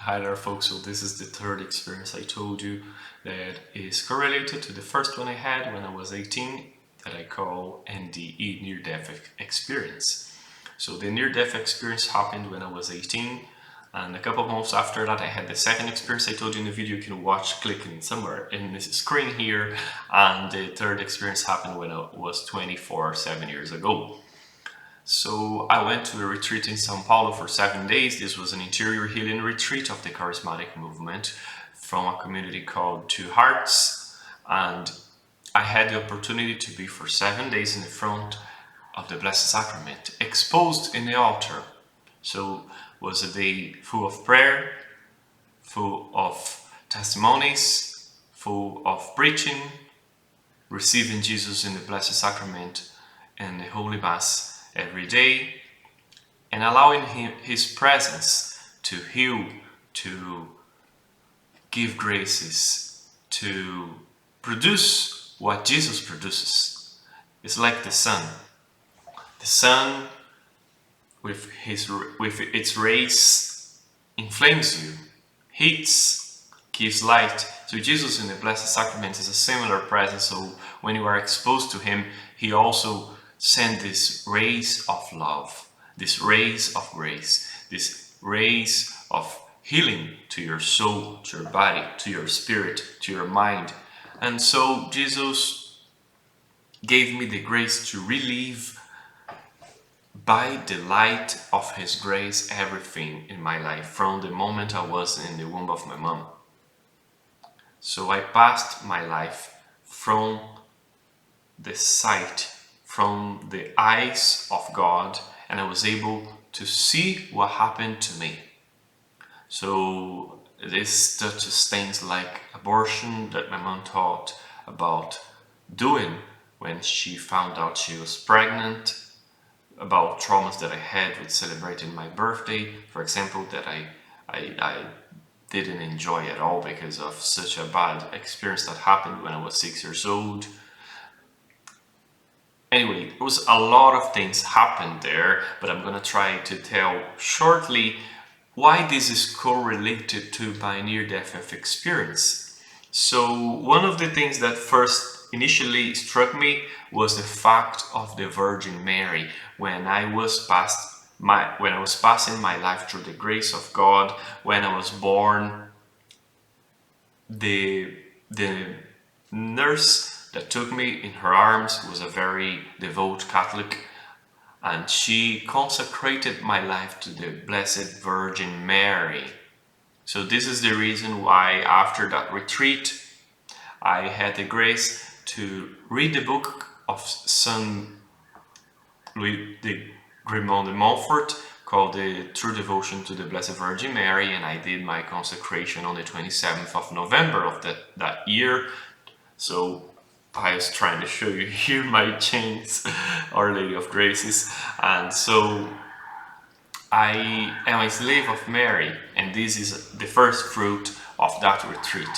Hi there folks, so this is the third experience I told you that is correlated to the first one I had when I was 18 that I call NDE, near-death experience. So the near-death experience happened when I was 18, and a couple of months after that I had the second experience I told you in the video. You can watch clicking somewhere in this screen here, and the third experience happened when I was 24, 7 years ago. So I went to a retreat in São Paulo for 7 days. This was an interior healing retreat of the charismatic movement from a community called Two Hearts. And I had the opportunity to be for 7 days in the front of the Blessed Sacrament, exposed in the altar. So it was a day full of prayer, full of testimonies, full of preaching, receiving Jesus in the Blessed Sacrament and the Holy Mass every day, and allowing his presence to heal, to give graces, to produce what Jesus produces. It's like the sun. The sun with its rays inflames you, heats, gives light. So Jesus in the Blessed Sacrament is a similar presence. So when you are exposed to him, he also send these rays of love, these rays of grace, these rays of healing to your soul, to your body, to your spirit, to your mind. And so Jesus gave me the grace to relieve by the light of his grace everything in my life from the moment I was in the womb of my mom. So I passed my life from the sight, from the eyes of God, and I was able to see what happened to me. So this touches things like abortion that my mom taught about doing when she found out she was pregnant, about traumas that I had with celebrating my birthday, for example, that I didn't enjoy at all because of such a bad experience that happened when I was 6 years old. Anyway, it was a lot of things happened there, but I'm gonna try to tell shortly why this is correlated to my near-death experience. So one of the things that first initially struck me was the fact of the Virgin Mary. When I was passing my life through the grace of God, when I was born, the nurse that took me in her arms was a very devout Catholic, and she consecrated my life to the Blessed Virgin Mary. So this is the reason why after that retreat I had the grace to read the book of Saint Louis de Grimond de Montfort called the True Devotion to the Blessed Virgin Mary, and I did my consecration on the 27th of November of that year. So I was trying to show you here my chains, Our Lady of Graces. And so I am a slave of Mary, and this is the first fruit of that retreat.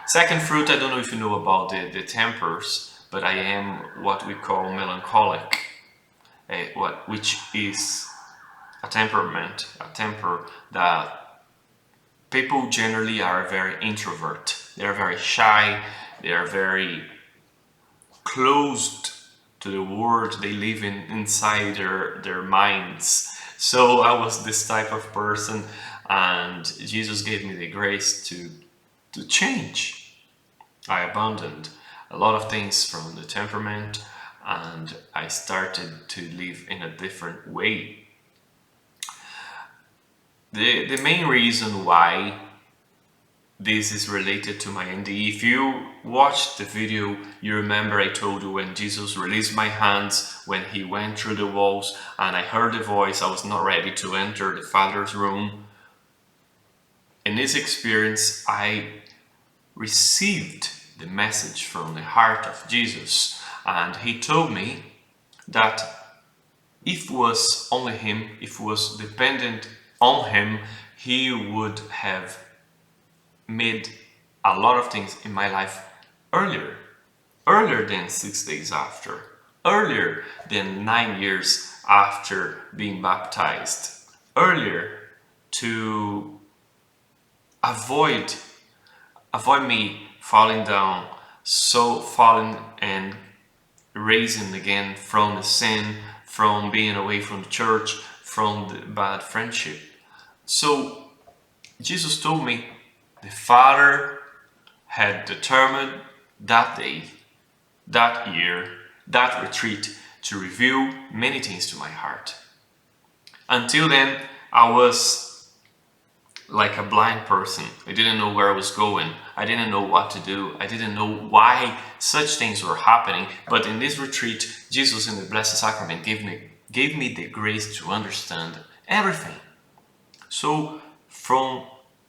Second fruit, I don't know if you know about the tempers, but I am what we call melancholic, which is a temper that people generally are very introvert. They are very shy, they are very closed to the world, they live inside their minds. So I was this type of person, and Jesus gave me the grace to change. I abandoned a lot of things from the temperament, and I started to live in a different way. The main reason why this is related to my NDE. If you watched the video, you remember I told you when Jesus released my hands, when he went through the walls and I heard the voice, I was not ready to enter the Father's room. In this experience, I received the message from the heart of Jesus, and he told me that if it was only him, if it was dependent on him, he would have made a lot of things in my life earlier than 6 days after, earlier than 9 years after being baptized, earlier to avoid avoid me falling down, so falling and raising again from the sin, from being away from the church, from the bad friendship. So Jesus told me the Father had determined that day, that year, that retreat to reveal many things to my heart. Until then, I was like a blind person. I didn't know where I was going. I didn't know what to do. I didn't know why such things were happening. But in this retreat, Jesus in the Blessed Sacrament gave me the grace to understand everything. So from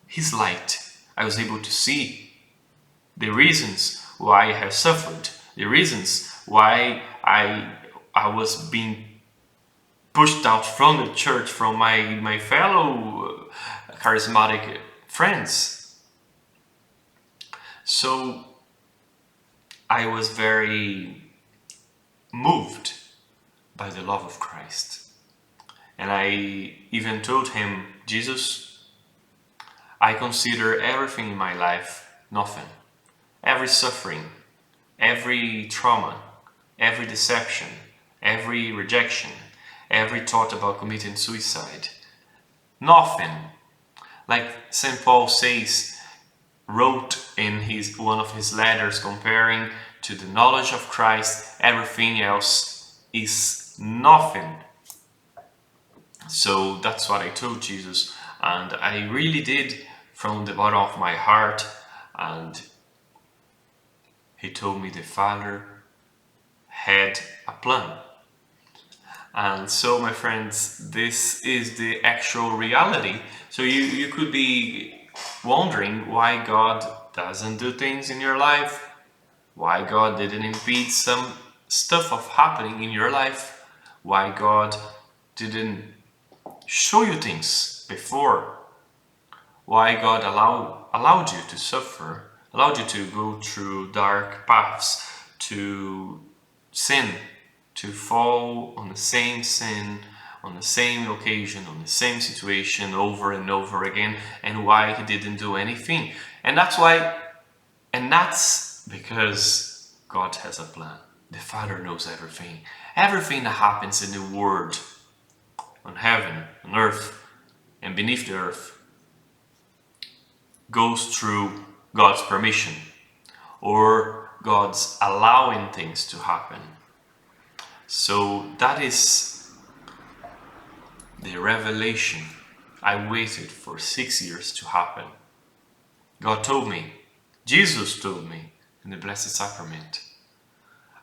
his light, I was able to see the reasons why I have suffered, the reasons why I was being pushed out from the church, from my fellow charismatic friends. So I was very moved by the love of Christ. And I even told him, Jesus, I consider everything in my life nothing. Every suffering, every trauma, every deception, every rejection, every thought about committing suicide, nothing. Like St. Paul wrote in one of his letters, comparing to the knowledge of Christ, everything else is nothing. So that's what I told Jesus, and I really did from the bottom of my heart. And he told me the Father had a plan. And so, my friends, this is the actual reality. So you could be wondering why God doesn't do things in your life, why God didn't impede some stuff of happening in your life, why God didn't show you things before, why God allowed you to suffer, allowed you to go through dark paths, to sin, to fall on the same sin, on the same occasion, on the same situation over and over again, and why he didn't do anything. And that's because God has a plan. The Father knows everything. Everything that happens in the world, on heaven, on earth, and beneath the earth, goes through God's permission, or God's allowing things to happen. So that is the revelation I waited for 6 years to happen. God told me, Jesus told me in the Blessed Sacrament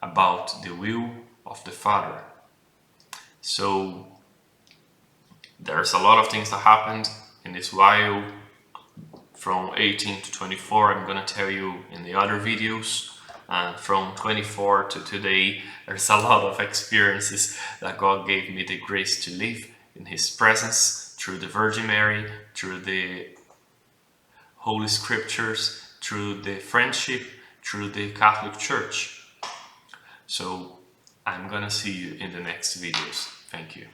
about the will of the Father. So there's a lot of things that happened in this while from 18 to 24. I'm gonna tell you in the other videos. And from 24 to today, there's a lot of experiences that God gave me the grace to live in His presence, through the Virgin Mary, through the Holy Scriptures, through the friendship, through the Catholic Church. So I'm gonna see you in the next videos. Thank you.